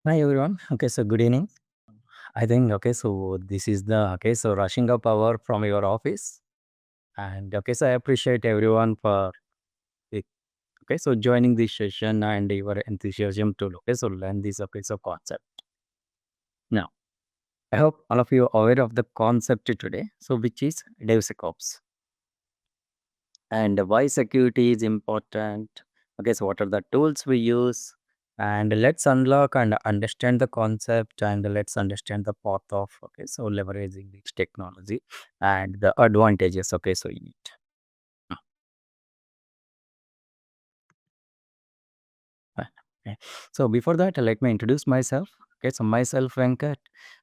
Hi everyone. Okay, so good evening. I think so this is the so rushing up hour from your office, and so I appreciate everyone for it. So joining this session and your enthusiasm to so learn this so concept. Now, I hope all of you are aware of the concept today. So which is DevSecOps and why security is important. So what are the tools we use? And let's unlock and understand the concept and let's understand the path of so leveraging this technology and the advantages so in it. Uh, okay. So before that, let me introduce myself. So myself Venkat.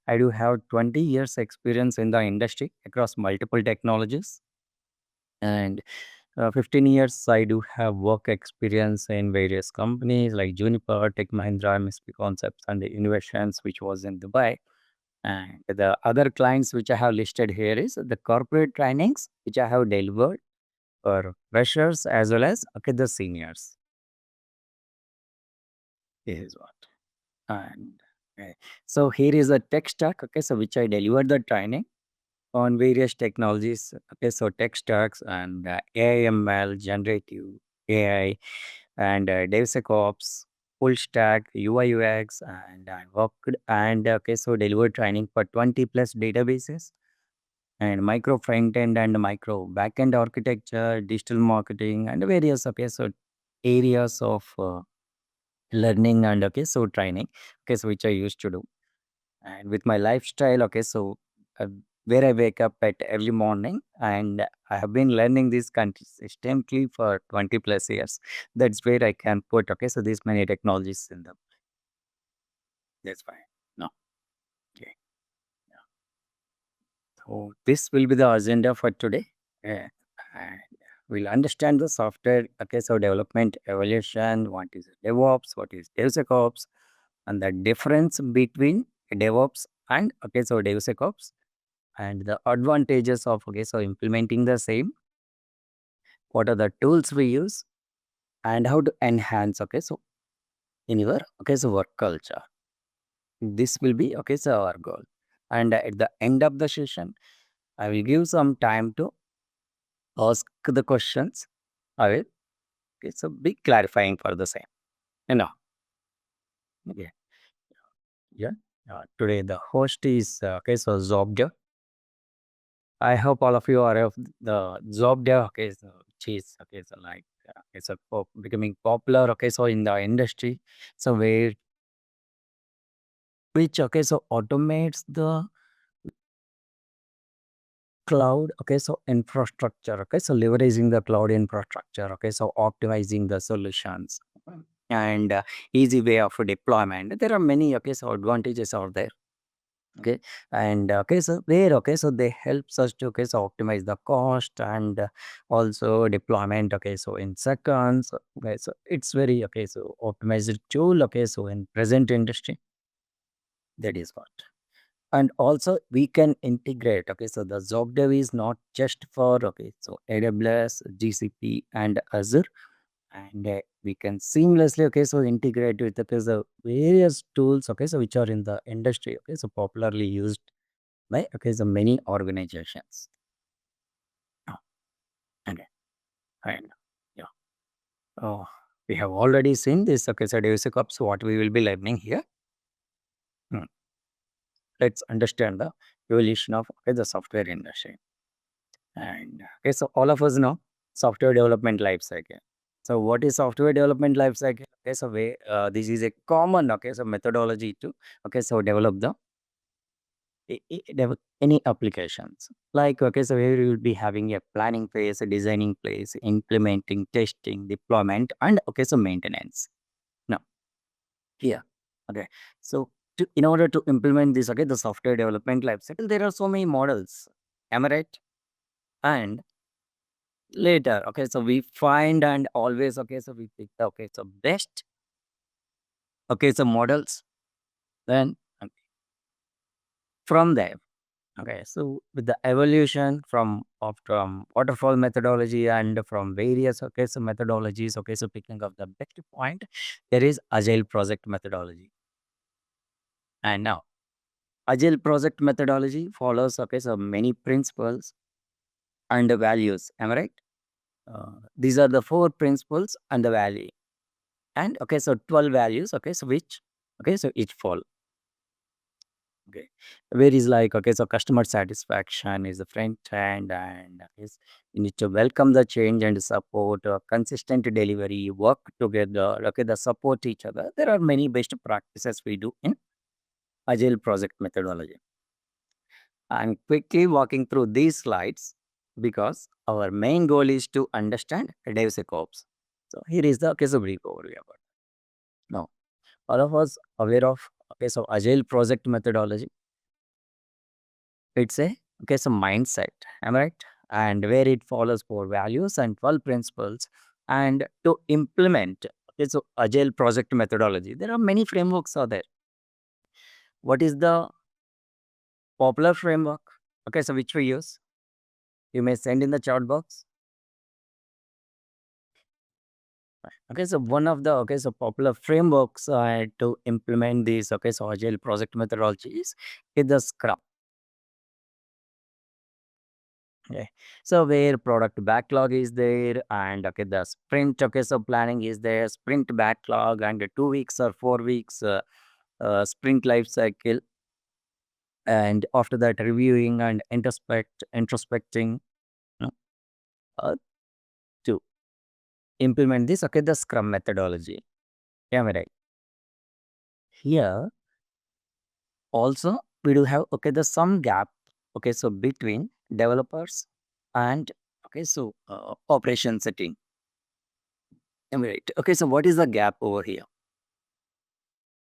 I do have 20 years experience in the industry across multiple technologies and 15 years, I do have work experience in various companies like Juniper, Tech Mahindra, MSP Concepts, and the Innovations, which was in Dubai. And the other clients which I have listed here is the corporate trainings, which I have delivered for freshers as well as the seniors. This is what. And okay. So here is a tech stack, so which I delivered the training on various technologies. So tech stacks and AI/ML, generative AI, and DevSecOps, full stack, UI UX, and I worked and so delivered training for 20 plus databases and micro front end and micro backend architecture, digital marketing, and various so areas of learning and so training. So which I used to do and with my lifestyle uh, where I wake up at early morning and I have been learning this consistently for 20 plus years. That's where I can put so these many technologies in them. That's fine. No. Okay. Yeah. So this will be the agenda for today. Yeah. And we'll understand the software so development evaluation, what is DevOps, what is DevSecOps, and the difference between DevOps and so DevSecOps and the advantages of so implementing the same, what are the tools we use and how to enhance so in your so work culture. This will be so our goal. And at the end of the session I will give some time to ask the questions. I will so be clarifying for the same, you know. Okay. Yeah. Today the host is so Zop.dev. I hope all of you are of the Zop.dev. So which is so like it's a becoming popular. So in the industry, so where which so automates the cloud. So infrastructure. So leveraging the cloud infrastructure. So optimizing the solutions and easy way of deployment. There are many so advantages out there. Okay. And so there so they helps us to so optimize the cost and also deployment so in seconds. Okay, so it's very so optimized tool. So in present industry, that is what. And also we can integrate. So the Zopdev is not just for so AWS, GCP, and Azure, and we can seamlessly so integrate with the various tools so which are in the industry so popularly used by so many organizations. Oh, okay. And yeah. Oh, we have already seen this so DevSecOps, what we will be learning here. Hmm. Let's understand the evolution of the software industry. And so all of us know software development life cycle. So what is software development life cycle? So this is a common so methodology to so develop the any applications. Like so here you will be having a planning phase, a designing phase, implementing, testing, deployment, and so maintenance. Now here, okay. So in order to implement this the software development life cycle, there are so many models. Am I right? And later, so we find and always so we pick the so best so models. Then from there, so with the evolution from waterfall methodology and from various so methodologies, so picking up the best point, there is agile project methodology. And now, agile project methodology follows so many principles and the values. Am I right? These are the four principles and the value. And so 12 values. So which so each fall. Okay. Where is like, so customer satisfaction is the front end, and is you need to welcome the change and support, consistent delivery, work together, the support each other. There are many best practices we do in agile project methodology. I'm quickly walking through these slides because our main goal is to understand DevSecOps. So here is the so brief overview about it. Now, all of us aware of so agile project methodology. It's a so mindset, am I right? And where it follows four values and 12 principles. And to implement so agile project methodology, there are many frameworks out there. What is the popular framework? So which we use? You may send in the chat box. So one of the so popular frameworks to implement these so agile project methodologies is the Scrum. Okay. So where product backlog is there, and the sprint so planning is there, sprint backlog, and the 2 weeks or 4 weeks sprint life cycle, and after that reviewing and introspecting, you know, uh, to implement this the Scrum methodology. Yeah, am I right? Here also we do have the some gap so between developers and so operation setting. Am I right? So what is the gap over here?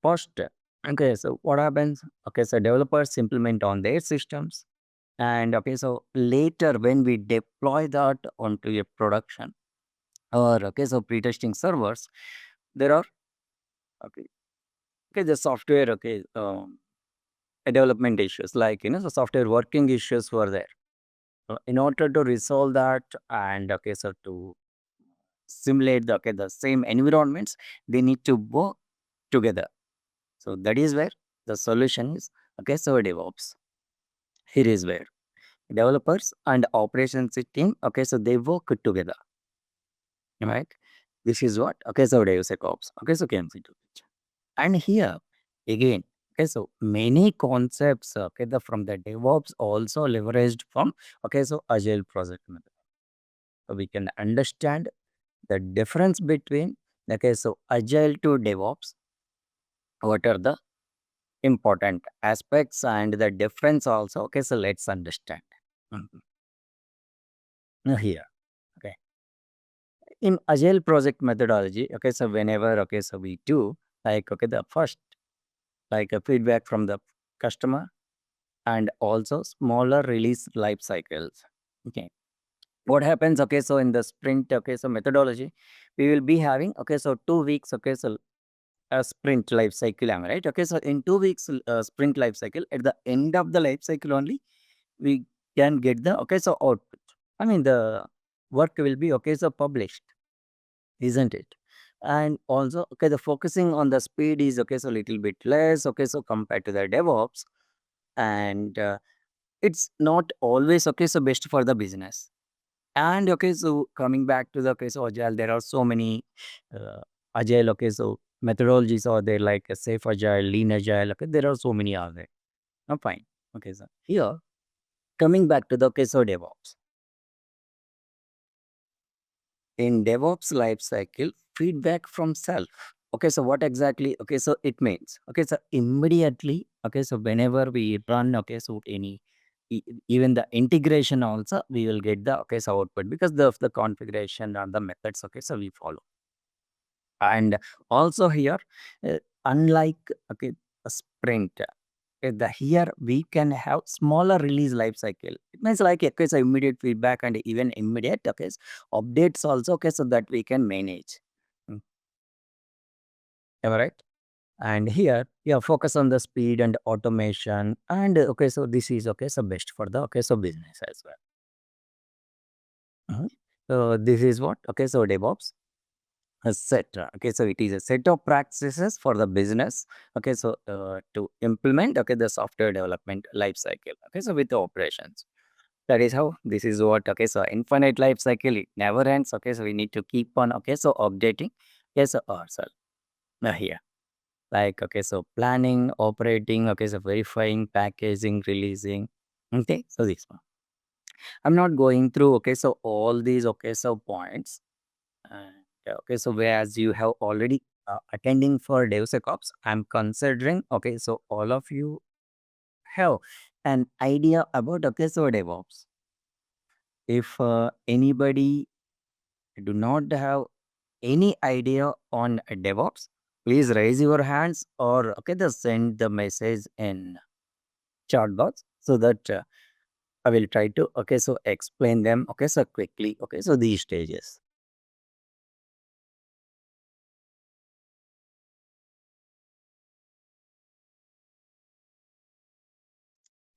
First, so what happens? So developers implement on their systems, and so later when we deploy that onto a production or so pre-testing servers, there are okay, the software development issues, like the software working issues were there. In order to resolve that, and so to simulate the same environments, they need to work together. So that is where the solution is so DevOps. Here is where developers and operations team so they work together, right? This is what so DevSecOps so came into picture. And here again so many concepts from the DevOps also leveraged from so agile project method. So we can understand the difference between so agile to DevOps. What are the important aspects and the difference also? So let's understand. Mhm. Now here, okay, in agile project methodology, so whenever so we do like the first like a feedback from the customer, and also smaller release life cycles. Okay, what happens? So in the sprint so methodology, we will be having so 2 weeks so a sprint life cycle, am I right? So in 2 weeks sprint life cycle, at the end of the life cycle only we can get the so output. I mean the work will be so published, isn't it? And also the focusing on the speed is so little bit less so compared to the DevOps. And it's not always so best for the business. And so coming back to the so agile, there are so many uh, agile so methodologies are there, like a safe agile, lean agile. There are so many are there. Fine. So here coming back to the so DevOps. In DevOps lifecycle, feedback from self. So what exactly? So it means so immediately. So whenever we run so any even the integration also, we will get the so output because of the configuration and the methods so we follow. And also here, uh, unlike a sprint, the here we can have smaller release life cycle. It means like so immediate feedback and even immediate so updates also so that we can manage. Mm, am I right? And here, yeah, focus on the speed and automation. And so this is so best for the so business as well. Mhm. So this is what so DevOps. a set. Okay, so it is a set of practices for the business. Okay, so to implement the software development life cycle. Okay, so with the operations. That is how this is what infinite life cycle, it never ends. Okay, so we need to keep on updating ourselves here. Like planning, operating, verifying, packaging, releasing. Okay, so this one. I'm not going through all these points. And whereas you have already attending for DevSecOps, I'm considering all of you have an idea about DevOps. If anybody do not have any idea on DevOps, please raise your hands or just send the message in chat box so that I will try to explain them quickly. So these stages.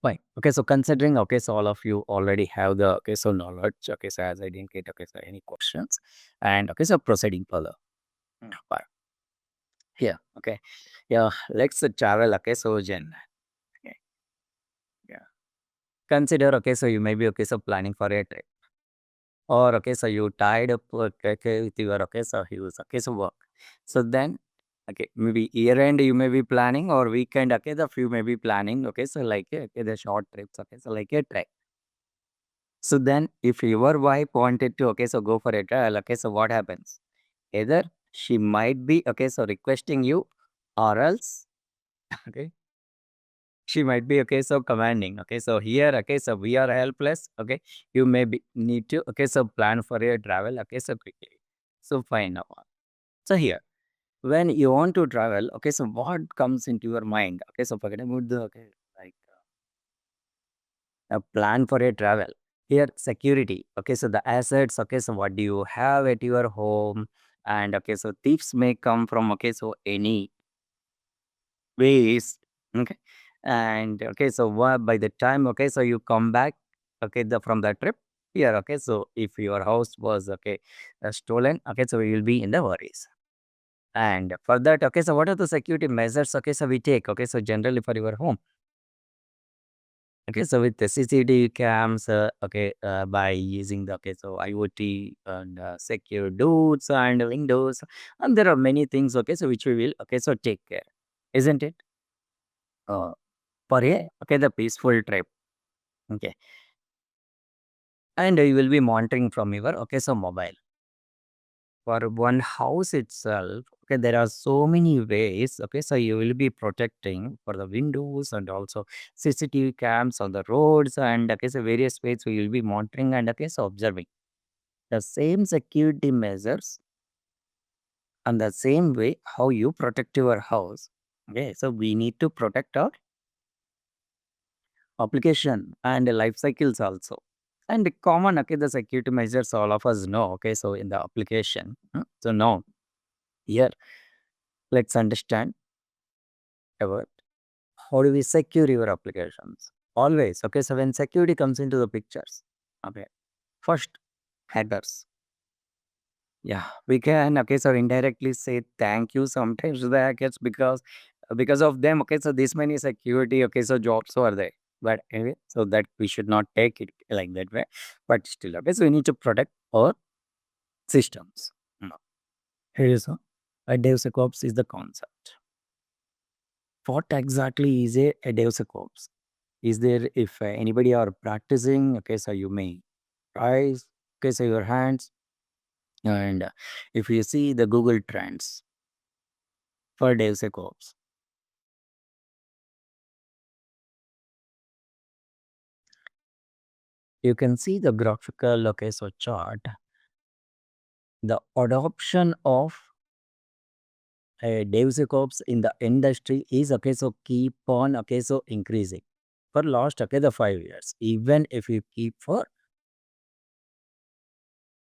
Fine. So considering all of you already have the knowledge. So as I didn't get any questions, and proceeding further. Fine. Here. Yeah. Let's travel. Jen. Okay. Yeah. Consider you may be planning for a trip, or you tied up with your use work. So then maybe year end you may be planning, or weekend the few may be planning. So like the short trips. So like a trek. So then if your wife wanted to go for a trial, so what happens? Either she might be requesting you, or else okay she might be commanding. So here so we are helpless. You may be need to plan for your travel quickly. So fine now. So here, when you want to travel, so what comes into your mind? So forget about the like a plan for a travel. Here, security. So the assets. So what do you have at your home? And so thieves may come from any ways. Okay, and so by the time so you come back from the trip here. So if your house was stolen, so you will be in the worries. And for that, so what are the security measures so we take? So generally for your home. So with the CCTV cams, by using the IoT and secure doors and windows, and there are many things. So which we will so take care, isn't it? Uh, for a the peaceful trip. Okay, and you will be monitoring from your so mobile. For one house itself, there are so many ways. So you will be protecting for the windows and also CCTV cams on the roads, and so various ways we will be monitoring and so observing the same security measures, and the same way how you protect your house. So we need to protect our application and life cycles also. And the common the security measures all of us know. So in the application, so now here let's understand about how do we secure your applications. Always so when security comes into the pictures, first, headers. Yeah, we can so indirectly say thank you sometimes to the hackers, because of them. So this many security so jobs are there. But anyway, so that we should not take it like that way. But still, so we need to protect our systems. Mm. Here is a DevSecOps is the concept. What exactly is a DevSecOps? Is there, if anybody are practicing, so you may rise, so your hands, and if you see the Google Trends for DevSecOps, you can see the graphical so chart. The adoption of DevSecOps in the industry is so keep on so increasing for last the 5 years. Even if you keep for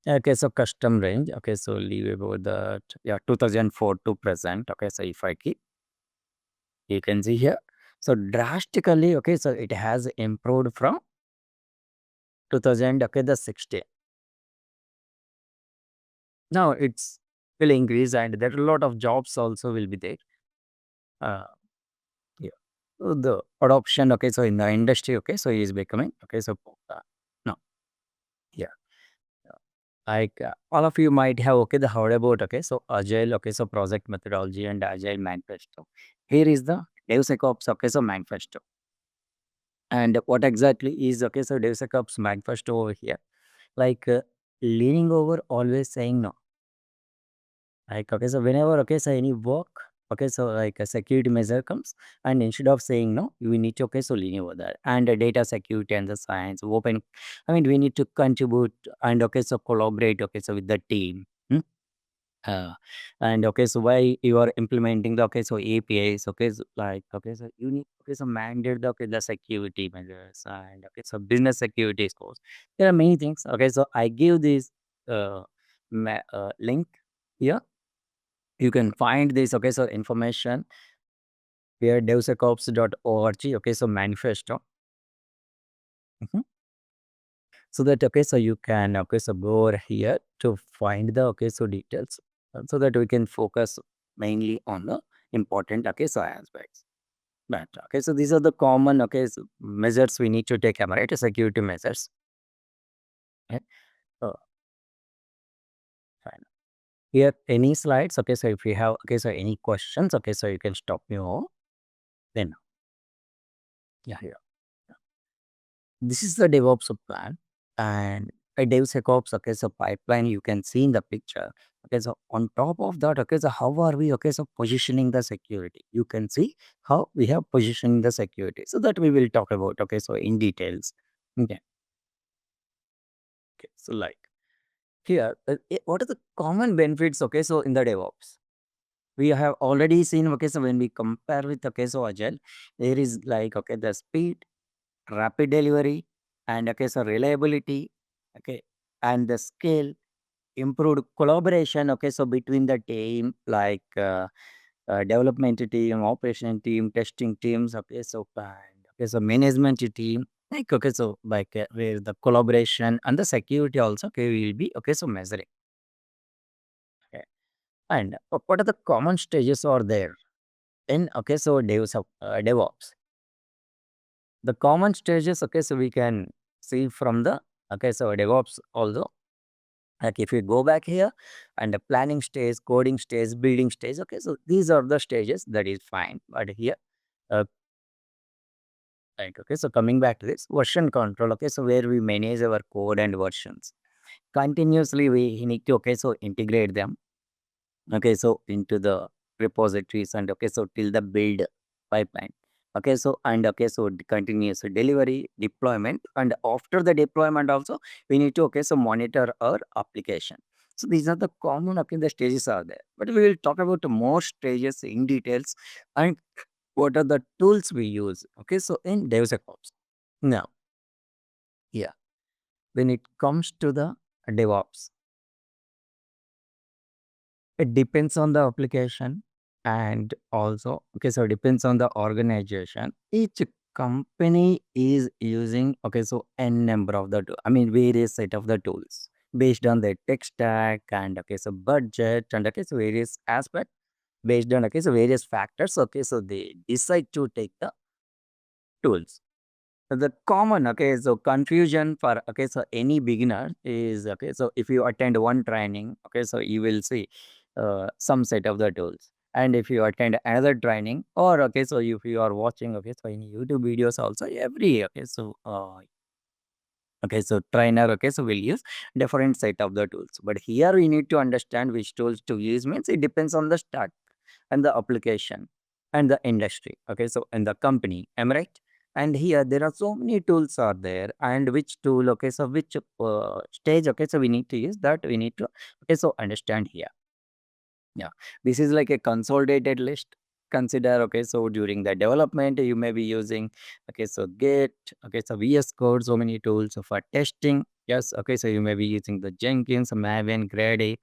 so custom range, so leave about that, yeah, 2004 to present. So if I keep, you can see here, so drastically so it has improved from 2000 the 60. Now it's will increase, and there are a lot of jobs also will be there. Uh, yeah. So the adoption, okay, so in the industry, okay, so is becoming, okay, so no, yeah. Like all of you might have okay the heard about okay so agile okay so project methodology and agile manifesto. Here is the DevSecOps okay so manifesto. And what exactly is okay so DevSecOps manifesto over here? Like leaning over always saying no. Like okay so whenever okay so any work okay so like a security measure comes, and instead of saying no we need to okay so lean over that, and data security and the science open, I mean we need to contribute and okay so collaborate okay so with the team. Uh, and okay, so why you are implementing the okay, so APIs, okay, so like okay, so you need okay, so mandate the okay, the security measures and okay, so business security scores. There are many things. Okay, so I give this uh, link here. You can find this okay, so information here devsecops.org. Okay, so manifesto. Mhm. So that okay, so you can okay, so go over here to find the okay, so details, so that we can focus mainly on the important okay, so aspects. But okay, so these are the common okay, so measures we need to take, am I right? Security measures. Okay. So fine. Here, any slides? Okay, so if you have okay, so any questions, okay, so you can stop me over. Then yeah, here. This is the DevOps plan, and a DevSecOps okay, so pipeline you can see in the picture. Okay, so on top of that, okay, so how are we okay, so positioning the security? You can see how we have positioning the security. So that we will talk about okay, so in details. Okay, okay. So like here, what are the common benefits? Okay, so in the DevOps, we have already seen. Okay, so when we compare with okay, so Agile, there is like okay, the speed, rapid delivery, and okay, so reliability, okay, and the scale, improved collaboration. Okay, so between the team, like development team, operation team, testing teams. Okay, so and okay, so management team. Like okay, so like where the collaboration and the security also okay will be okay, so measuring. Okay. And what are the common stages are there in okay, so DevOps? The common stages, okay, so we can see from the okay, so DevOps also. Like if we go back here and the planning stage, coding stage, building stage, okay, so these are the stages that is fine. But here, uh, like okay, so coming back to this version control, okay, so where we manage our code and versions continuously, we need to okay, so integrate them. Okay, so into the repositories and okay, so till the build pipeline. Okay, so and okay, so continuous delivery, deployment, and after the deployment also we need to okay, so monitor our application. So these are the common okay, the stages are there. But we will talk about the more stages in details and what are the tools we use. Okay, so in DevSecOps. Now, yeah, when it comes to the DevOps, it depends on the application, and also okay, so it depends on the organization. Each company is using okay, so n number of the I mean various set of the tools based on their tech stack and okay, so budget and okay, so various aspect based on okay, so various factors. Okay, so they decide to take the tools. The common okay, so confusion for okay, so any beginner is okay. So if you attend one training, okay, so you will see some set of the tools. And if you attend another training, or okay, so if you are watching okay, so in YouTube videos also every okay, so okay, so trainer, okay, so we'll use different set of the tools. But here we need to understand which tools to use means it depends on the stack and the application and the industry. Okay, so in the company, am I right? And here there are so many tools are there, and which tool, okay, so which stage, okay, so we need to use that we need to okay, so understand here. Yeah, this is like a consolidated list. Consider okay, so during the development you may be using okay, so Git, okay, so VS Code, so many tools for testing. Yes, okay, so you may be using the Jenkins, Maven, Grady,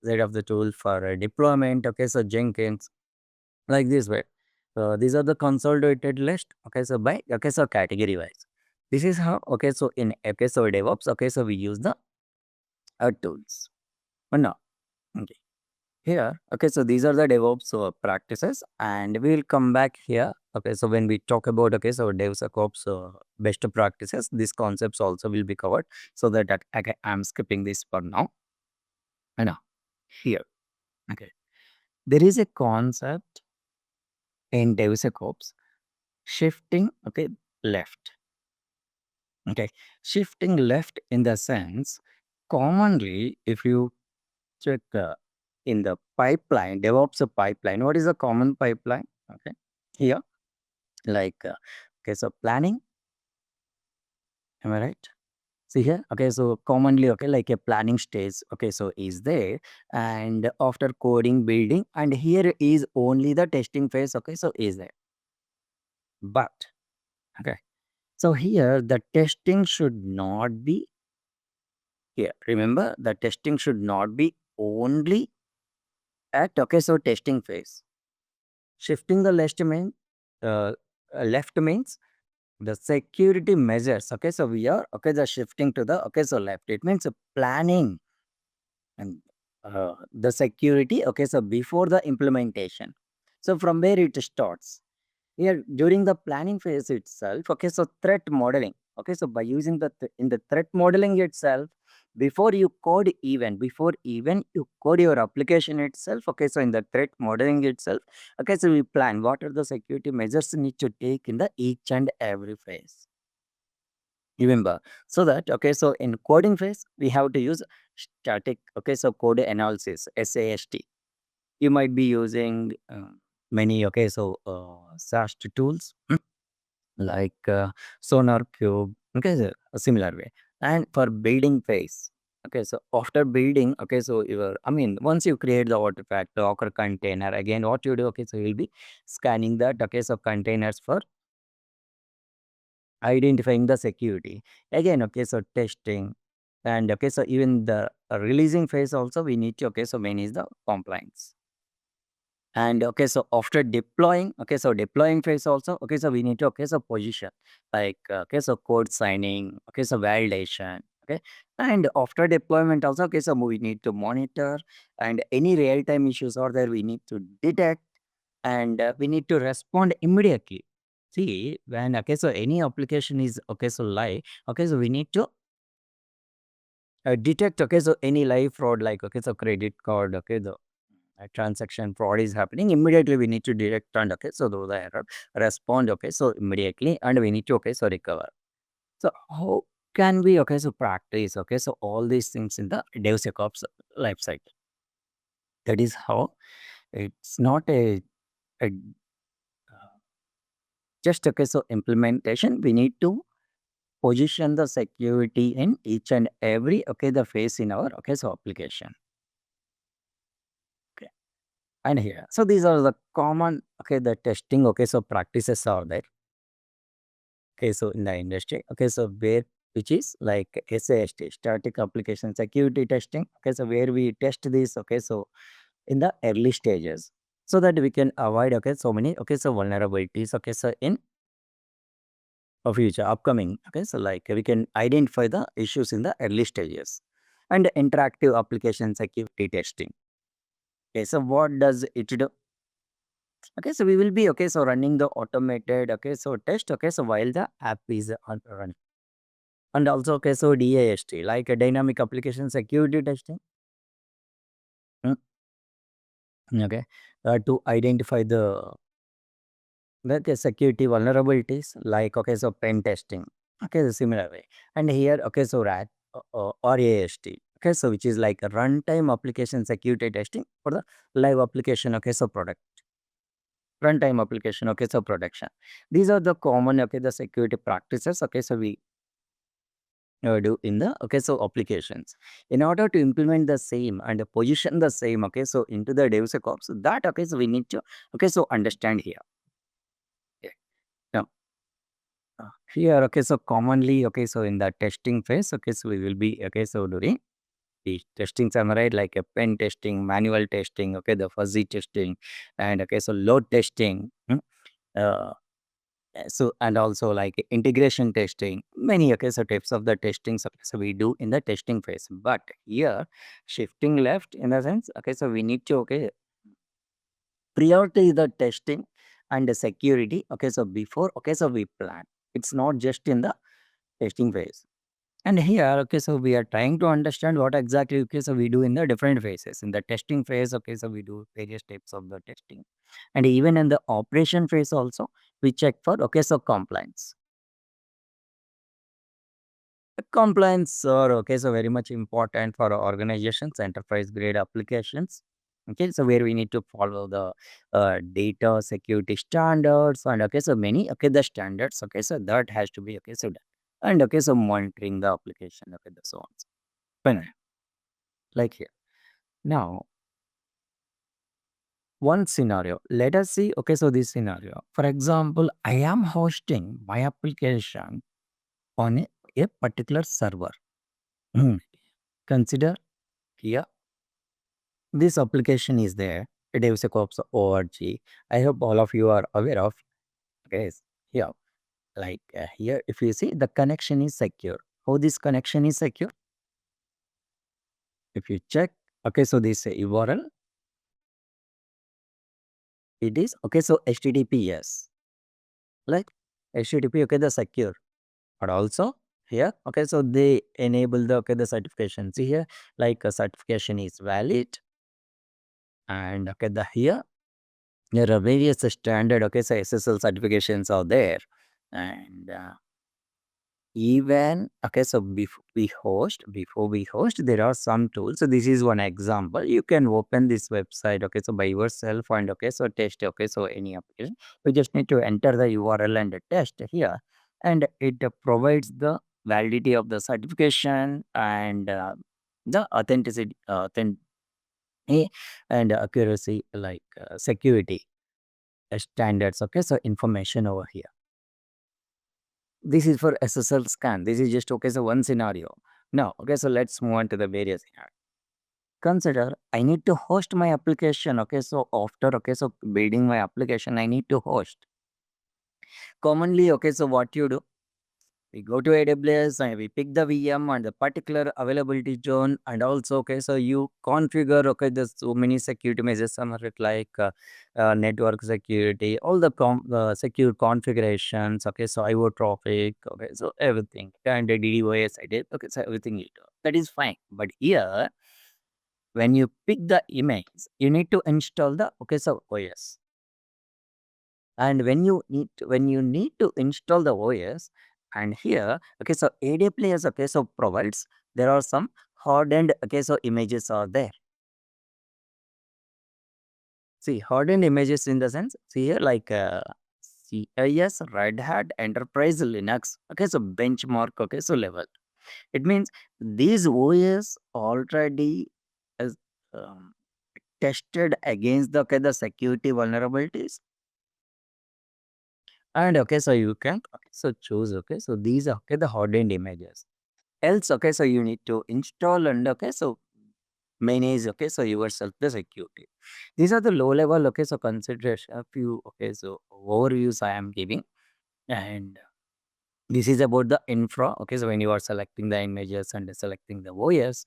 set of the tool for deployment. Okay, so Jenkins, like this way. So these are the consolidated list. Okay, so by okay, so category wise. This is how okay, so in okay, so DevOps, okay, so we use the tools. Or no? Okay. here, okay, so these are the DevOps practices, and we will come back here. Okay, so when we talk about, okay, so DevSecOps best practices, these concepts also will be covered. So that I'm skipping this for now. And now here, okay, there is a concept in DevSecOps, shifting, okay, left. Okay, shifting left in the sense, commonly, if you check in the pipeline, DevOps pipeline, what is a common pipeline? Okay, here, like, okay, so planning, am I right? See here, okay, so commonly, okay, like a planning stage, okay, so is there, and after coding, building, and here is only the testing phase, okay, so is there. But, okay, so here the testing should not be here. Remember, the testing should not be only at, okay, so testing phase. Shifting the uh, left means the security measures. Okay, so we are, okay, the shifting to the, okay, so left. It means planning and the security. Okay, so before the implementation. So from where it starts. Here during the planning phase itself, okay, so threat modeling. Okay, so by using in the threat modeling itself, before even you code your application itself, okay, so in the threat modeling itself, okay, so we plan what are the security measures need to take in the each and every phase. Remember, so that, okay, so in coding phase, we have to use static, okay, so code analysis, SAST. You might be using many, okay, so SAST tools like Sonar Cube, okay, so a similar way. And for building phase, okay, so after building, okay, so once you create the artifact, the Docker container, again, what you do, okay, so you'll be scanning that, okay, so containers for identifying the security. Again, okay, so testing, and okay, so even the releasing phase also we need to, okay, so manage the compliance. And okay, so after deploying, okay, so deploying phase also, okay, so we need to, okay, so position, like, okay, so code signing, okay, so validation, okay. And after deployment also, okay, so we need to monitor, and any real-time issues are there, we need to detect, and we need to respond immediately. See, when, okay, so any application is, okay, so live, okay, so we need to detect, okay, so any live fraud, like, okay, so credit card, okay, the transaction fraud is happening, immediately we need to detect, and okay, so those are error, respond, okay, so immediately, and we need to, okay, so recover. So how can we, okay, so practice, okay, so all these things in the DevSecOps life cycle? That is how it's not a just, okay, so implementation. We need to position the security in each and every, okay, the phase in our, okay, so application. Okay, and here, so these are the common, okay, the testing, okay, so practices are there. Okay, so in the industry, okay, so where, which is like SAST, static application security testing. Okay, so where we test this, okay, so in the early stages, so that we can avoid, okay, so many, okay, so vulnerabilities, okay, so in a future upcoming, okay, so like we can identify the issues in the early stages. And interactive application security testing. Okay, so what does it do? Okay, so we will be, okay, so running the automated, okay, so test, okay, so while the app is on running. And also, okay, so DAST, like a dynamic application security testing. mm, Okay, to identify the like security vulnerabilities, like, okay, so pen testing. Okay, the similar way. And here, okay, so RAT or AST. Okay, so which is like a runtime application security testing for the live application. Okay, so product runtime application. Okay, so production. These are the common, okay, the security practices. Okay, so we do in the, okay, so applications, in order to implement the same and position the same, okay, so into the DevSecOps, that, okay, so we need to, okay, so understand here. Okay. Now, here, okay, so commonly, okay, so in the testing phase, okay, so we will be, okay, so doing the testing summary, like a pen testing, manual testing, okay, the fuzzy testing, and okay, so load testing, uh, So and also like integration testing, many okay, so types of the testing so we do in the testing phase. But here shifting left in the sense, okay, so we need to okay prioritize the testing and the security. Okay, so before okay, so we plan. It's not just in the testing phase. And here, okay, so we are trying to understand what exactly, okay, so we do in the different phases. In the testing phase, okay, so we do various types of the testing. And even in the operation phase also, we check for, okay, so compliance. Compliance are, okay, so very much important for our organizations, enterprise grade applications. Okay, so where we need to follow the data security standards and okay, so many, okay, the standards, okay, so that has to be, okay, so done. And okay, so monitoring the application, okay, the so on. Fine. Like here. Now, one scenario. Let us see. Okay, so this scenario. For example, I am hosting my application on a particular server. Hmm. Consider here this application is there. DevSecOps org. I hope all of you are aware of. Okay, here, like here, if you see the connection is secure. How this connection is secure? If you check, okay, so this URL, it is okay. So HTTPS, like HTTP, okay, the secure. But also here, okay, so they enable the okay the certification. See here, like a certification is valid, and okay, the here there are various standard okay, so SSL certifications are there, and even okay, so before we host, there are some tools. So this is one example. You can open this website, okay, so by yourself and okay, so test okay, so any application. You just need to enter the URL and test here, and it provides the validity of the certification and the and accuracy like security standards. Okay, so information over here. This is for SSL scan. This is just okay. So one scenario. Now, okay. So let's move on to the various scenario. Consider I need to host my application. Okay. So after okay. So building my application, I need to host. Commonly, okay. So what you do? We go to AWS and we pick the VM and the particular availability zone, and also okay, so you configure okay, there's so many security measures, some of it like network security, all the secure configurations, okay, so IO traffic, okay, so everything, and the DDoS I did, okay, so everything you do. That is fine. But here, when you pick the image, you need to install the okay, so OS. And when you need to install the OS, and here okay, so AWS okay, so provides there are some hardened okay, so images are there. See hardened images in the sense, see here like CIS Red Hat Enterprise Linux, okay, so benchmark okay, so level. It means these OS already is um, tested against the okay, the security vulnerabilities. And okay, so you can okay, so choose okay, so these are okay, the hardened images. Else okay, so you need to install and okay, so manage okay, so yourself the security. These are the low level okay, so consideration a few okay, so overviews I am giving, and this is about the infra. Okay, so when you are selecting the images and selecting the OS,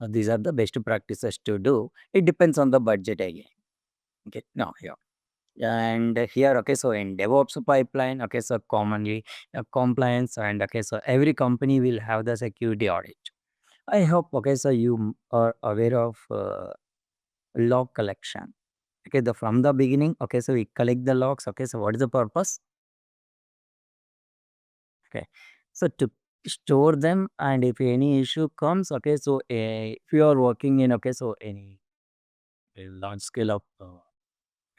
these are the best practices to do. It depends on the budget again. Okay, now here. And here okay, so in DevOps pipeline okay, so commonly compliance and okay, so every company will have the security audit. I hope okay, so you are aware of log collection. Okay, the from the beginning okay, so we collect the logs. Okay, so what is the purpose? Okay, so to store them, and if any issue comes okay, so if you are working in okay, so any large scale of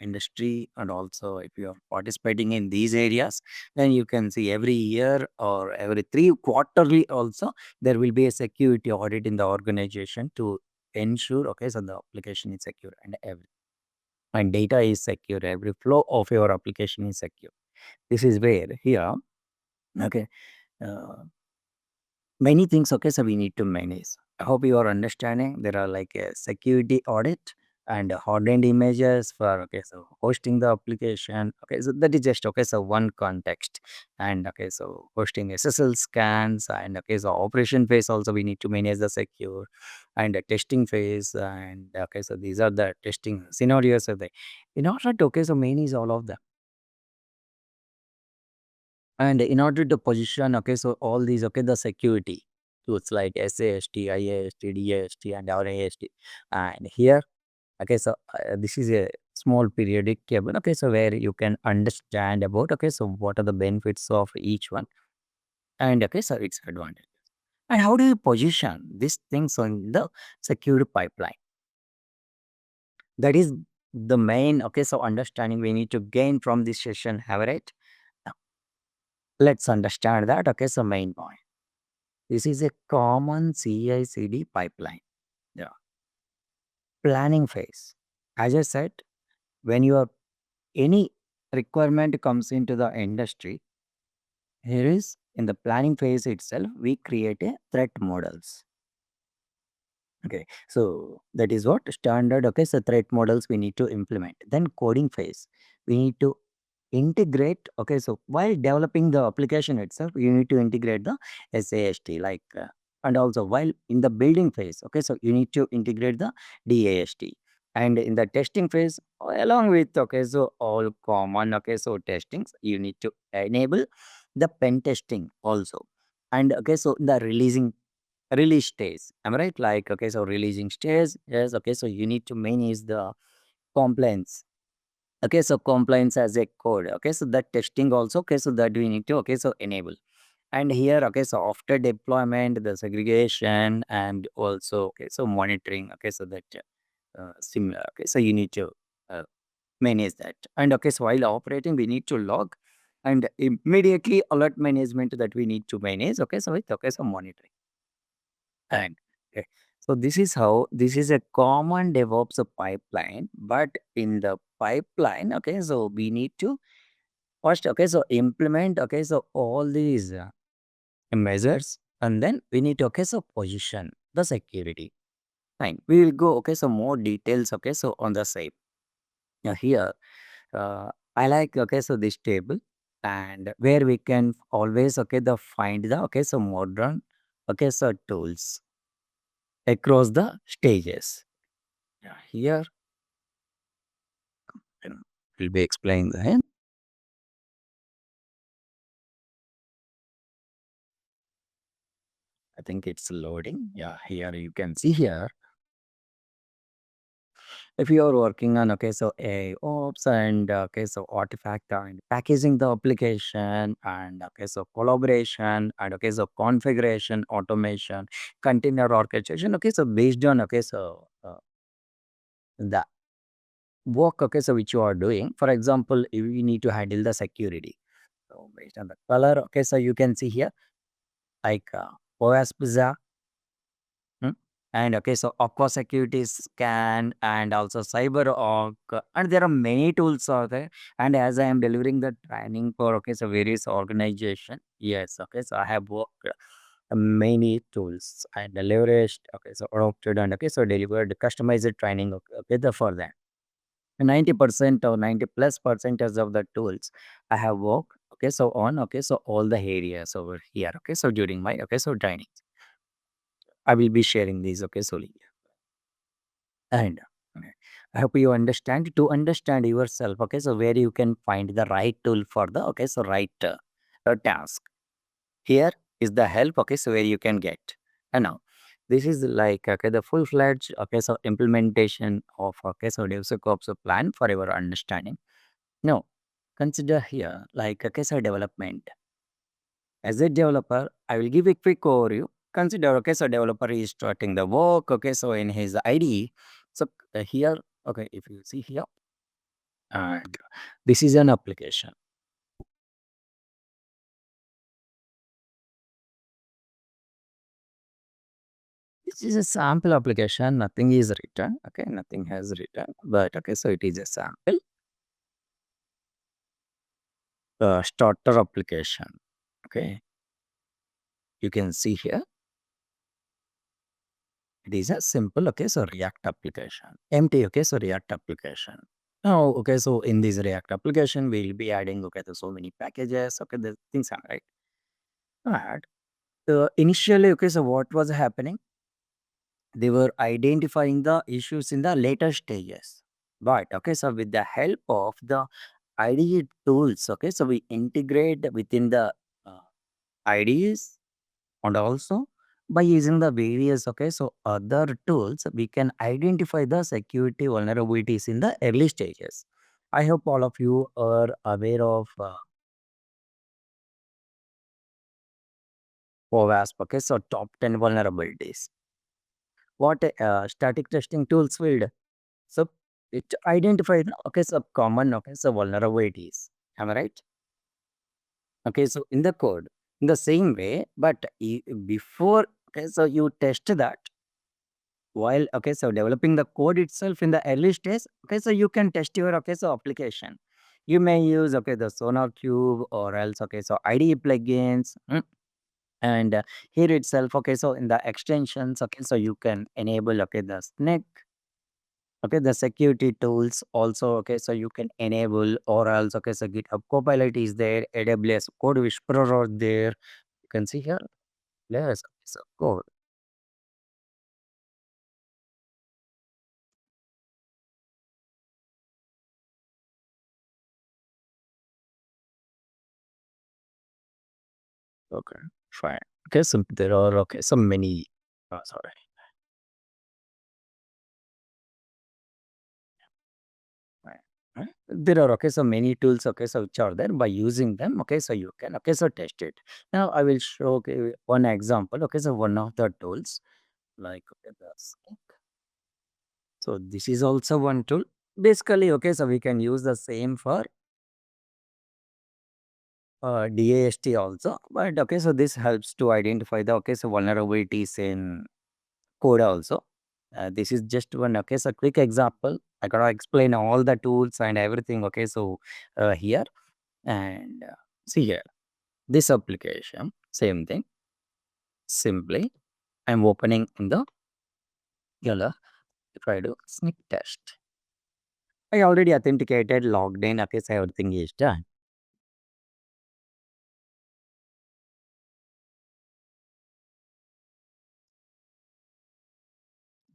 industry, and also if you are participating in these areas, then you can see every year or every 3 quarterly also there will be a security audit in the organization to ensure okay, so the application is secure and and data is secure, every flow of your application is secure. This is where here okay, uh, many things okay, so we need to manage. I hope you are understanding. There are like a security audit, and hardened images for so hosting the application. Okay, so that is just so one context. And so hosting SSL scans, and so operation phase also we need to manage the secure, and the testing phase. And so these are the testing scenarios of the in order to so manage all of them. And in order to position, so all these, the security tools like SAST, IAST, DAST, and RAST. And here, this is a small periodic table. So where you can understand about, so what are the benefits of each one, and so its advantage. And how do you position these things on the security pipeline? That is the main, so understanding we need to gain from this session. Have it? Now, let's understand that. So main point. This is a common CI/CD pipeline. Yeah. Planning phase. As I said, when your any requirement comes into the industry, here is in the planning phase itself, we create a threat models. Okay, so that is what standard. So threat models we need to implement. Then coding phase, we need to integrate. So while developing the application itself, you need to integrate the SAST, like and also while in the building phase. So you need to integrate the DAST, and in the testing phase, along with so all common so testings, you need to enable the pen testing also. And so the release stage, am I right? Like so releasing stage, yes. So you need to manage the complaints. So compliance as a code. So that testing also. So that we need to so enable. And here, so after deployment, the segregation, and also so monitoring. So that similar. So you need to uh, manage that. And so while operating, we need to log, and immediately alert management that we need to manage. So with so monitoring. And okay, so this is a common DevOps pipeline, but in the pipeline, so we need to first, so implement, so all these measures, and then we need to, so position the security. Fine. We will go, so more details, so on the same. Now here, I like, so this table, and where we can always, the find the, so modern, so tools across the stages. Yeah, here, we'll be explaining the. I think it's loading. Yeah, here you can see here. If you are working on so AI ops, and so artifact and packaging the application, and so collaboration, and so configuration, automation, container orchestration. So based on so the work so which you are doing. For example, if you need to handle the security. So based on the color, so you can see here like OS Pizza. Hmm? And so Aqua Security Scan, and also CyberArk, and there are many tools out there. And as I am delivering the training for so various organization, yes, so I have worked many tools and leveraged, so adopted, and so delivered customized training, for that. 90% or 90 plus percentage of the tools I have worked, so on, so all the areas over here, so during my so training. I will be sharing these, so and okay, I hope you understand to understand yourself. So where you can find the right tool for the so right task. Here is the help. So where you can get. And now this is like the full fledged so implementation of so DevSecOps plan for your understanding. Now consider here like so development. As a developer, I will give a quick overview. Consider, so developer is starting the work, so in his IDE. So here, if you see here, and this is an application. This is a sample application. Nothing is written. Nothing has written, but so it is a sample starter application. Okay, you can see here. It is a simple, okay, so React application. Empty, okay, so React application. Now, okay, so in this React application, we'll be adding, okay, so many packages, okay, the things are right. But initially, okay, so what was happening? They were identifying the issues in the later stages. But, okay, so with the help of the IDE tools, okay, so we integrate within the uh, IDEs. And also by using the various, okay, so other tools, we can identify the security vulnerabilities in the early stages. I hope all of you are aware of OWASP, okay, so top 10 vulnerabilities. What static testing tools will do? So it identifies, okay, so common, okay, so vulnerabilities. Am I right? Okay, so in the code, in the same way, but before, okay, so you test that while, okay, so developing the code itself in the early stage, okay, so you can test your, okay, so application. You may use, okay, the Sonar Cube or else, okay, so IDE plugins. And here itself, okay, so in the extensions, okay, so you can enable, okay, the snake, okay, the security tools also, okay, so you can enable or else, okay, so GitHub Copilot is there, AWS Code Whisperer are there. You can see here, yes, so code. Okay, fine. Okay, so there are, okay, so many, sorry. Right. Right. There are, okay, so many tools, okay, so which are there. By using them, okay, so you can, okay, so test it. Now I will show, okay, one example, okay, so one of the tools like, okay, so this is also one tool. Basically, okay, so we can use the same for DAST also, but okay, so this helps to identify the, okay, so vulnerabilities in code also. This is just one, okay, so quick example. I gotta explain all the tools and everything, okay, so here. And see here, this application, same thing. Simply, I'm opening in the yellow. If I do sneak test, I already authenticated, logged in. Okay, so everything is done.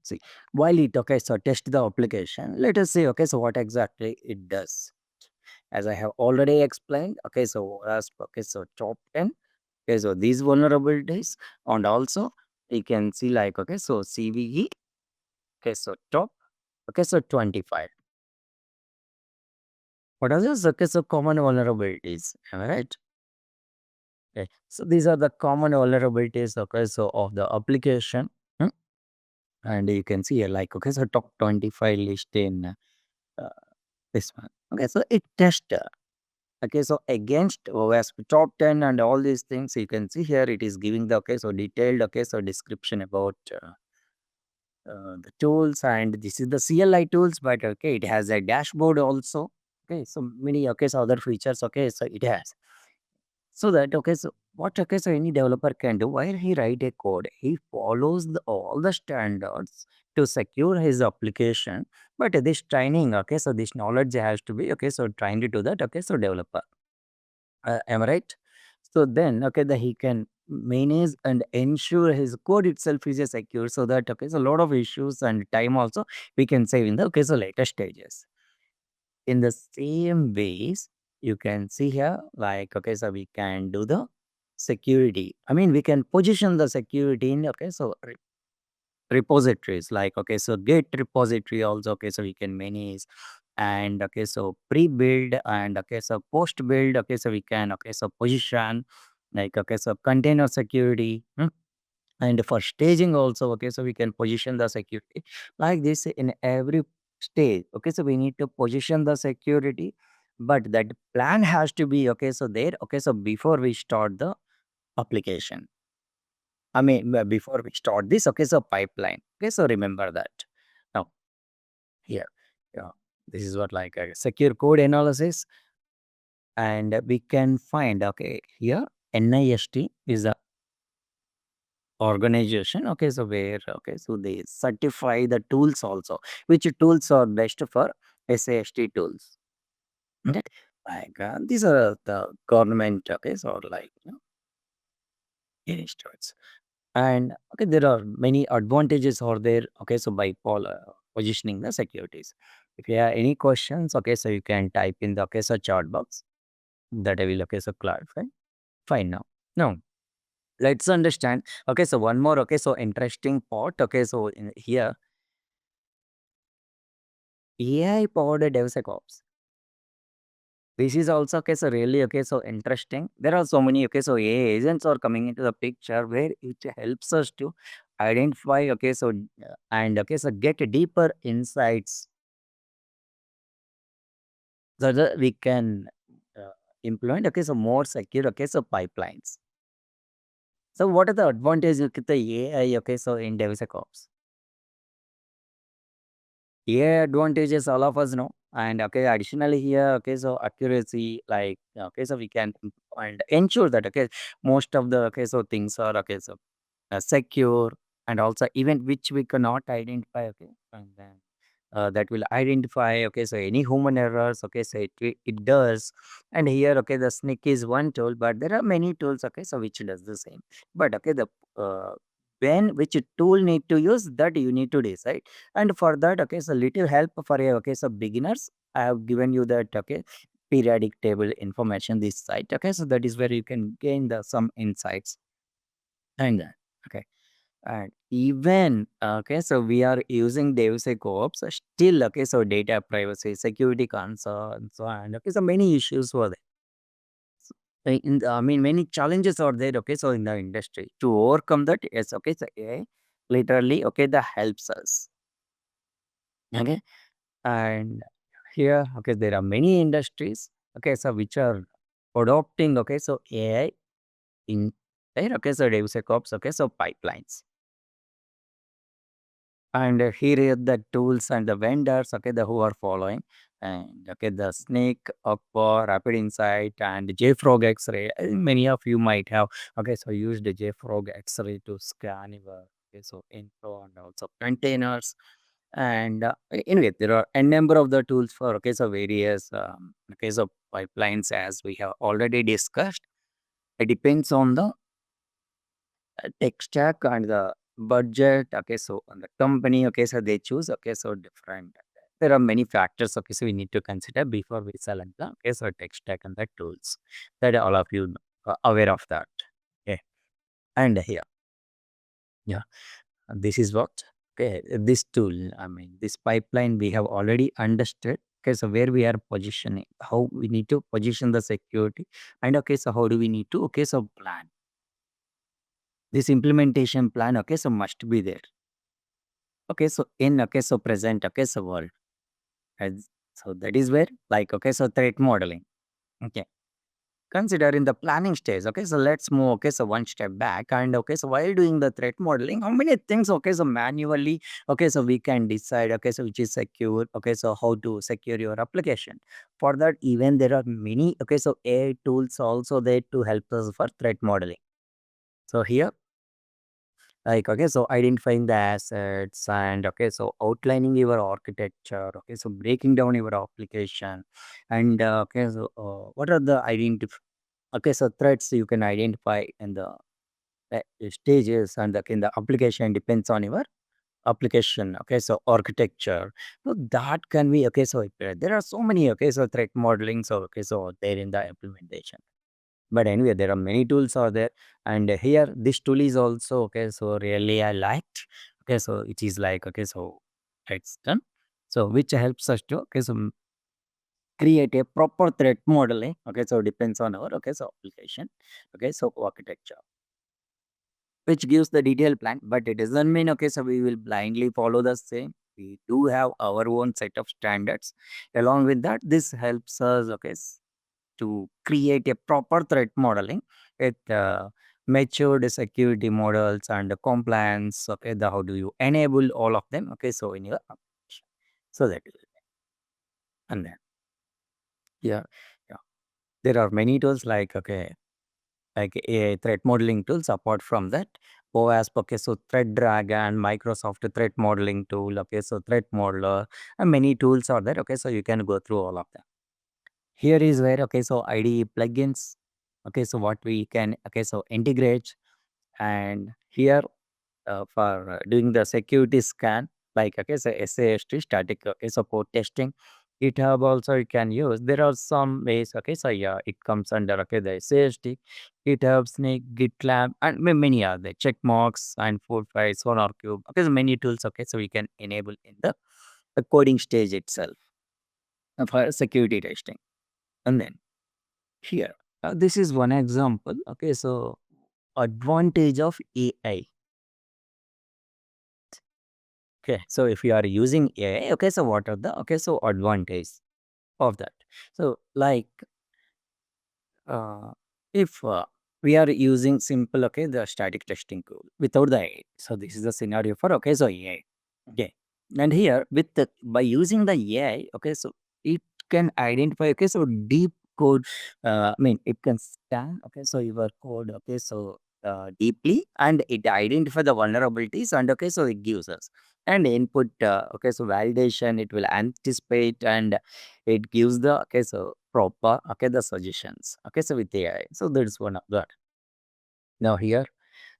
See, while it, okay, so test the application. Let us see, okay, so what exactly it does. As I have already explained, okay, so as okay, so top 10. Okay, so these vulnerabilities, and also you can see like, okay, so CVE, okay, so top, okay, so 25. What are those? Okay, so common vulnerabilities. Am I right? Okay. So these are the common vulnerabilities, okay, so of the application. Hmm, and you can see here, like, okay, so top 25 list in uh, this one. Okay, so it test. Okay, so against OWASP top 10 and all these things, you can see here it is giving the, okay, so detailed, okay, so description about the tools, and this is the CLI tools, but okay, it has a dashboard also. Okay, so many, okay, so other features, okay, so it has. So that, okay, so what, okay, so any developer can do while he write a code, he follows all the standards to secure his application. But this training, okay, so this knowledge has to be, okay, so trained to that, okay, so developer. Am I right? So then, okay, that he can manage and ensure his code itself is a secure, so that, okay, so a lot of issues and time also we can save in the, okay, so later stages. In the same ways, you can see here, like, okay, so we can do the security. I mean, we can position the security in, okay, so repositories, like, okay, so Git repository also, okay, so we can manage. And okay, so pre-build and okay, so post-build, okay, so we can, okay, so position, like, okay, so container security. And for staging also, okay, so we can position the security like this in every stage. Okay, so we need to position the security, but that plan has to be, okay, so there, okay, so before we start the application, I mean, before we start this, okay, so pipeline. Okay, so remember that. Now, here, yeah, this is what, like a secure code analysis, and we can find, okay, here NIST is a organization. Okay, so where so they certify the tools also, which tools are best for SAST tools. Okay. Like these are the government. Okay, so like institutes. And okay, there are many advantages are there. Okay, so by positioning the securities. If you have any questions, okay, so you can type in the so chat box that I will so clarify. Fine now. Now let's understand. Okay, so one more so interesting part. Okay, so in here AI powered DevSecOps. This is also so really so interesting. There are so many so AI agents are coming into the picture where it helps us to identify so and so get deeper insights so that we can uh, implement so more secure so pipelines. So what are the advantages of the AI so in DevSecOps? AI advantages all of us know. And additionally here, so accuracy, like so we can and ensure that most of the so things are so secure, and also even which we cannot identify. And then that will identify so any human errors. So it does. And here the snick is one tool, but there are many tools so which does the same. But the uh, when which tool need to use, that you need to decide. And for that so little help for a so beginners, I have given you that periodic table information this site. So that is where you can gain the some insights. And okay. And even so we are using DevSecOps still. So data privacy, security concerns, and so many issues were there. I mean, many challenges are there. So in the industry to overcome that, yes. So AI literally that helps us. Okay, and here there are many industries. So which are adopting so AI in right. So DevSecOps. So pipelines. And here are the tools and the vendors, the who are following. And the Snake, Aqua, Rapid Insight, and JFrog X-ray. Many of you might have so used the JFrog X-ray to scan your so info and also containers. And anyway, there are a number of the tools for so various so pipelines, as we have already discussed. It depends on the tech stack and the budget. So on the company, so they choose so different. There are many factors so we need to consider before we select the so tech stack and the tools, that all of you are aware of that. Okay. And here, yeah, this is what this tool, I mean this pipeline we have already understood. So where we are positioning, how we need to position the security, and so how do we need to so plan this implementation plan. So must be there. So in so present so world. As so that is where like so threat modeling. Okay. Consider in the planning stage. So let's move so one step back. And so while doing the threat modeling, how many things so manually so we can decide so which is secure. So how to secure your application. For that, even there are many so AI tools also there to help us for threat modeling. So here, like so identifying the assets, and so outlining your architecture. So breaking down your application. And so what are the so threats you can identify in the stages, and in the application depends on your application. So architecture, so that can be so there are so many so threat modeling, so so there in the implementation. But anyway, there are many tools are there. And here this tool is also so really I liked. So it is like so it's done. So which helps us to so create a proper threat modeling. So depends on our so application. So architecture, which gives the detailed plan, but it doesn't mean so we will blindly follow the same. We do have our own set of standards. Along with that, this helps us to create a proper threat modeling with matured security models and the compliance. How do you enable all of them? So in your application, so that is it. And then yeah, yeah, there are many tools like like AI threat modeling tools. Apart from that, OWASP, okay, so Thread Dragon, Microsoft Threat Modeling tool, okay, so Threat Modeler, and many tools are there, okay, so you can go through all of them. Here is where, okay, so IDE plugins, okay, so what we can, okay, so integrate, and here for doing the security scan, like, okay, so SAST, static, okay, so code testing. GitHub also you can use. There are some ways, okay, so yeah, it comes under, okay, the SAST, GitHub, Snake, GitLab, and many other check marks and food files, SonarQube. Okay, so many tools, okay, so we can enable in the coding stage itself for security testing. And then here, this is one example. Okay, so advantage of AI. Okay, so if you are using AI, okay, so what are the, okay, so advantage of that? So like uh, if we are using simple, okay, the static testing tool without the AI. So this is the scenario for, okay, so AI. Okay, and here with the by using the AI, okay, so it can identify, okay, so deep code. I mean, it can scan, okay, so your code, okay, so deeply, and it identify the vulnerabilities, and okay, so it gives us and input, okay, so validation. It will anticipate, and it gives the, okay, so proper, okay, the suggestions, okay, so with AI. So that's one of that. Now here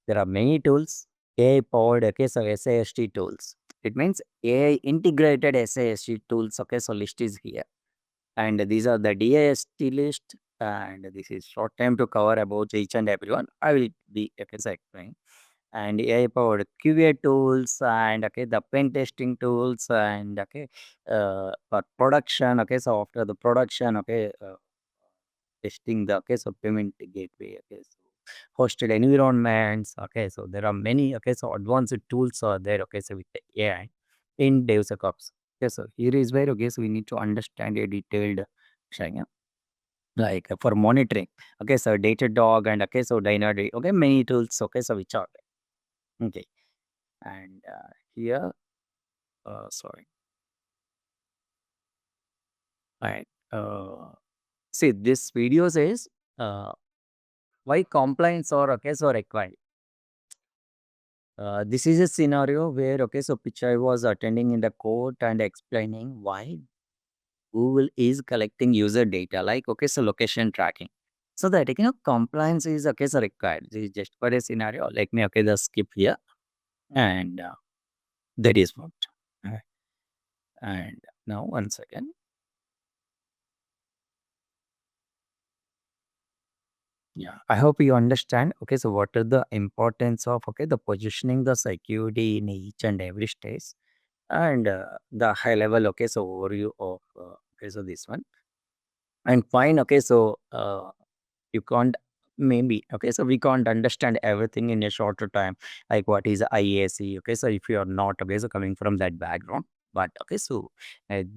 there are many tools, AI powered, okay, so SAST tools. It means AI integrated SAST tools, okay, so list is here. And these are the DAST list, and this is short time to cover about each and every one. I will be, okay, so explain. And AI powered QA tools, and okay, the pen testing tools, and okay, for production, okay, so after the production, okay, testing the, okay, so payment gateway, okay, so hosted environments, okay, so there are many, okay, so advanced tools are there, okay, so with the AI in DevSecOps. Okay, so here is where, okay, so we need to understand a detailed thing, yeah, like for monitoring, okay, so Datadog, and okay, so Dynamic, okay, many tools, okay, so which are there. Okay, and here, sorry, right, see, this video says why compliance or, okay, so required. This is a scenario where, okay, so Pichai was attending in the court and explaining why Google is collecting user data, like, okay, so location tracking. So that, you know, compliance is, okay, so required. This is just for a scenario. Let me, okay, the skip here, and that is what. Uh, And now, once again, yeah, I hope you understand. Okay, so what are the importance of, okay, the positioning the security in each and every stage, and the high level, okay, so overview of, okay, so this one. And fine, okay, so you can't, maybe, okay, so we can't understand everything in a shorter time, like what is IAC, okay, so if you are not, okay, so coming from that background, but okay, so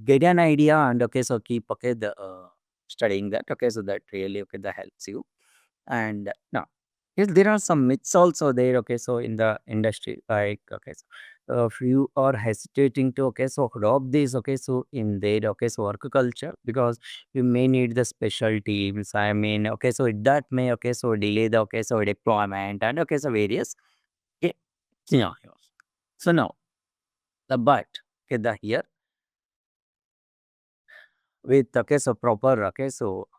get an idea, and okay, so keep, okay, the studying that, okay, so that really, okay, that helps you. And now, yes, there are some myths also there, okay, so in the industry, like, okay, so if you are hesitating to, okay, so adopt this, okay, so in their, okay, so work culture, because you may need the special teams, I mean, okay, so that may, okay, so delay the, okay, so deployment, and okay, so various, okay, scenarios. So now the but, okay, the here with, okay, so proper, okay, so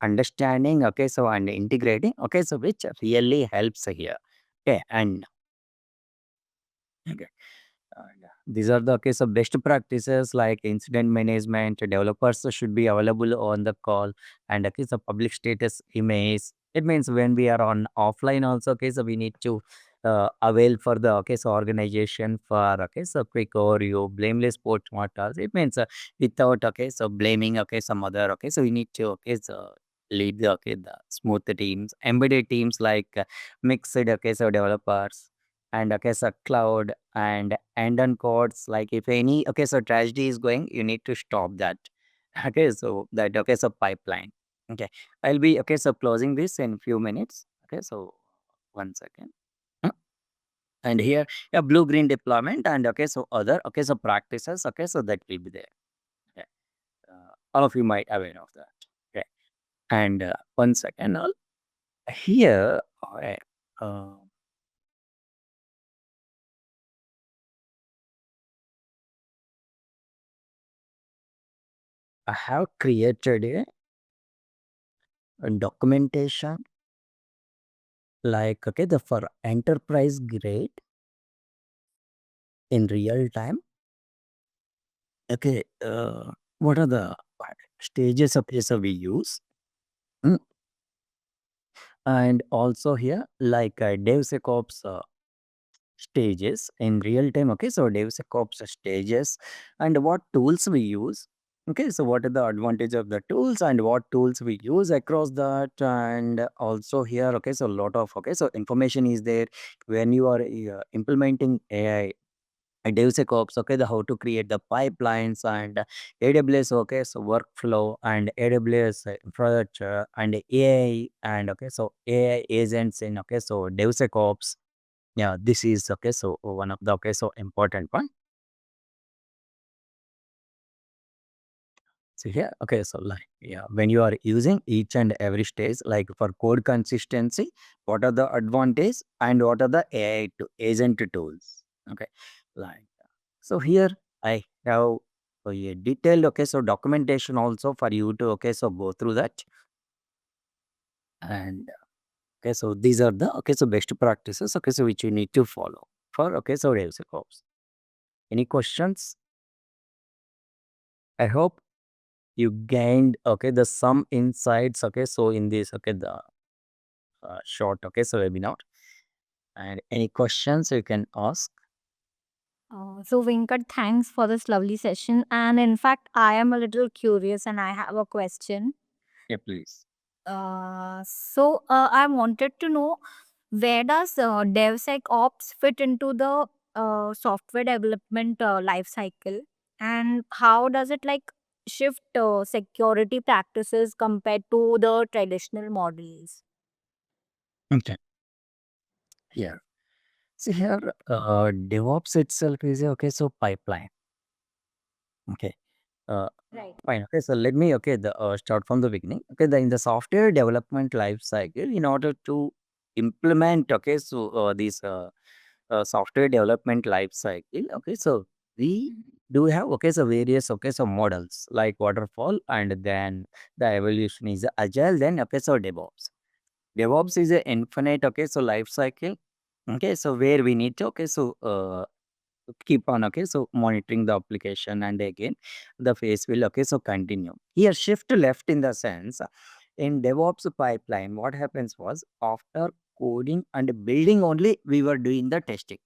understanding, okay, so and integrating, okay, so which really helps here. Okay, and okay. These are the, okay, so best practices like incident management. Developers should be available on the call, and okay, so public status image. It means when we are on offline also, okay, so we need to avail for the, okay, so organization for, okay, so quick overview, blameless postmortems. It means without, okay, so blaming, okay, some other, okay, so we need to, okay, so lead the, okay, the smooth teams, embedded teams, like mixed, okay, so developers, and okay, so cloud and on codes, like if any, okay, so tragedy is going, you need to stop that. Okay, so that, okay, so pipeline. Okay, I'll be, okay, so closing this in few minutes. Okay, so one second. Uh, and here, yeah, blue green deployment, and okay, so other, okay, so practices, okay, so that will be there. Okay, all of you might aware of that. Okay, and one second, all here, okay, uh, I have created a documentation like okay the for enterprise grade in real time. Okay, what are the stages of this we use? Mm, And also here like DevSecOps stages in real time. Okay, so DevSecOps stages and what tools we use. Okay, so what are the advantage of the tools and what tools we use across that, and also here. Okay, so a lot of okay, so information is there when you are implementing AI. DevSecOps, okay, the how to create the pipelines and AWS, okay, so workflow and AWS infrastructure and AI and okay, so AI agents in okay, so DevSecOps. Yeah, this is okay. So one of the okay, so important one. So here, okay, so like yeah, when you are using each and every stage, like for code consistency, what are the advantage and what are the AI to agent tools? Okay, like so here I have a detailed okay, so documentation also for you to okay, so go through that and okay, so these are the okay, so best practices okay, so which you need to follow for okay, so DevSecOps. Any questions? I hope you gained okay the some insights okay so in this okay the short okay so webinar, and any questions you can ask. So, Venkat, thanks for this lovely session. And in fact, I am a little curious and I have a question. Yeah, please. I wanted to know, where does DevSecOps fit into the software development life cycle, and how does it like shift security practices compared to the traditional models? Okay. Yeah, see here DevOps itself is a okay so pipeline. Okay, uh, Right. fine. Okay, so let me okay the start from the beginning. Okay, in the software development life cycle, in order to implement okay so this software development life cycle. Okay, so we do have okay so various okay so models like waterfall and then the evolution is agile, then okay so DevOps. DevOps is a infinite okay so life cycle. Okay, so where we need to okay so keep on okay so monitoring the application, and again the phase will okay so continue. Here shift left in the sense in DevOps pipeline what happens was after coding and building only we were doing the testing.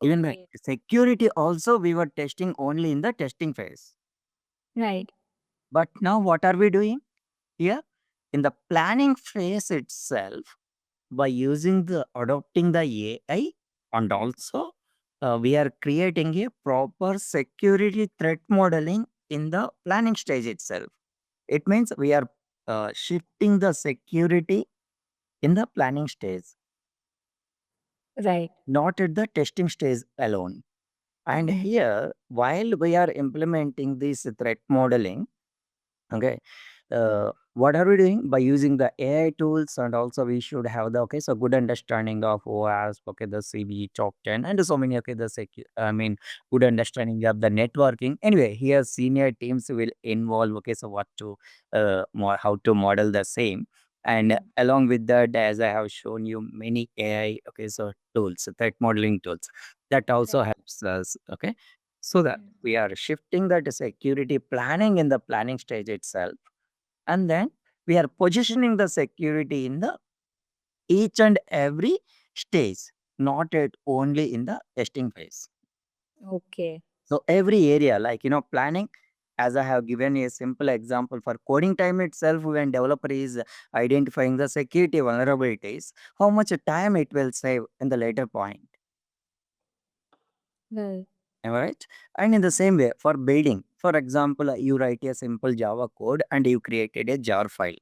Even the Okay. security also we were testing only in the testing phase. Right. But now what are we doing here? In the planning phase itself, by using the adopting the AI, and also we are creating a proper security threat modeling in the planning stage itself. It means we are shifting the security in the planning stage, Right. not at the testing stage alone. And here, while we are implementing this threat modeling, okay, what are we doing by using the AI tools, and also we should have the okay, so good understanding of OS, okay, the CB top 10, and so many okay, the I mean, good understanding of the networking. Anyway, here senior teams will involve okay, so what to how to model the same. And along with that, as I have shown you many AI, okay, so tools, threat modeling tools, that also Right. helps us, okay, so that we are shifting that security planning in the planning stage itself, and then we are positioning the security in the each and every stage, not at only in the testing phase. Okay. So every area like planning, as I have given a simple example for coding time itself, when developer is identifying the security vulnerabilities, how much time it will save in the later point. Right. Am I right? And in the same way, for building, for example, you write a simple Java code and you created a jar file.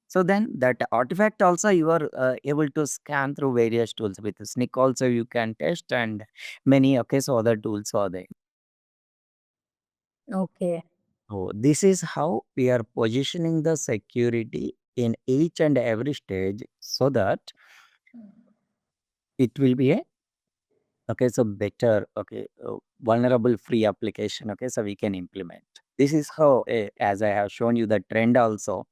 So then that artifact also you are able to scan through various tools. With Snyk also you can test, and many okay so other tools are there. Okay. So this is how we are positioning the security in each and every stage so that it will be a okay so better okay vulnerable free application okay so we can implement. This is how, as I have shown you the trend also,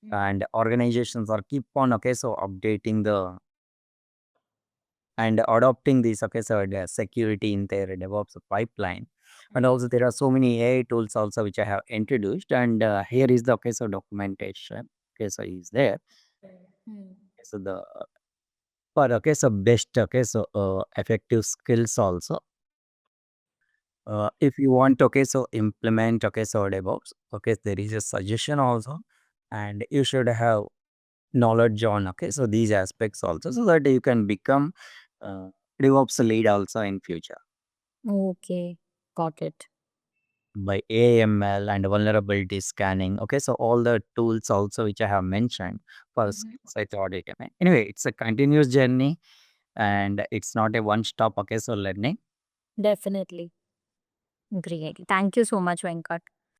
Mm. and organizations are keep on, okay, so updating the and adopting this, okay, so the security in their DevOps pipeline. And Mm. also there are so many AI tools also which I have introduced, and here is the, okay, so documentation, okay, so is there. Mm. So the for, okay, so best, okay, so effective skills also. If you want, okay, so implement, okay, so DevOps, okay, there is a suggestion also, and you should have knowledge on, okay, so these aspects also, so that you can become uh, DevOps lead also in future Okay, got it. by AML and vulnerability scanning. Okay, so all the tools also which I have mentioned for Mhm. site audit. Anyway, it's a continuous journey and it's not a one stop, okay, so learning. Definitely. Great. Thank you so much, Venkat.